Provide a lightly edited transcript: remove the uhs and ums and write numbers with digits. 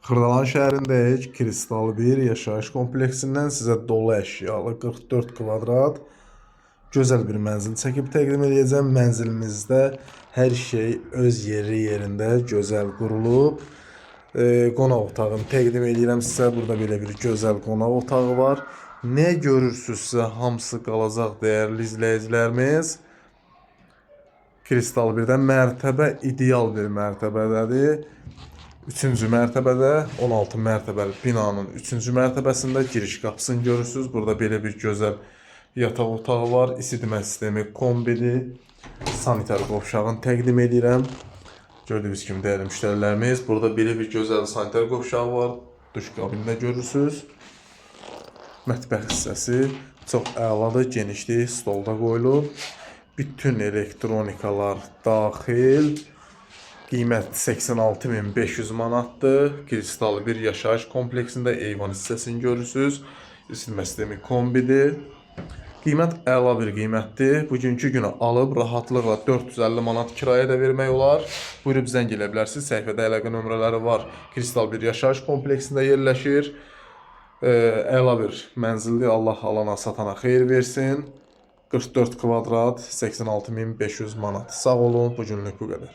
Xırdalan şəhərindəyik. Kristal 1 yaşayış kompleksindən sizə dolu əşyalı 44 kvadrat gözəl bir mənzil çəkib təqdim edəcəm. Mənzilimizdə hər şey öz yerində gözəl qurulub. Qonaq otağını təqdim edirəm sizə. Burada belə bir gözəl qonaq otağı var. Nə görürsünüzsə hamısı qalacaq dəyərli izləyicilərimiz. Kristal 1-dən mərtəbə ideal bir mərtəbədədir. 3-cü mərtəbədə 16 mərtəbəli binanın 3-cü mərtəbəsində giriş qapısını görürsünüz. Burada belə bir gözəl yataq otağı var. İsitmə sistemi kombidir. Sanitar qovşağını təqdim edirəm. Gördüyünüz kimi dəyərli müştərilərimiz, burada belə bir gözəl sanitar qovşağı var. Duş kabinində görürsünüz. Mətbəx hissəsi çox əladır, genişdir, stolda qoyulub. Bütün elektronikalar daxil. Qiymət 86.500 manatdır. Kristal 1 yaşayış kompleksində eyvan hissəsini görürsünüz. İsitmə sistemi kombidir. Qiymət əla bir qiymətdir. Bugünkü günü alıb rahatlıqla 450 manat kirayə də vermək olar. Buyurub zəng elə bilərsiniz. Səhifədə əlaqə nömrələri var. Kristal 1 yaşayış kompleksində yerləşir. Əla bir mənzildir. Allah alana satana xeyir versin. 44 kvadrat 86.500 manat. Sağ olun. Bugünlük bu qədər.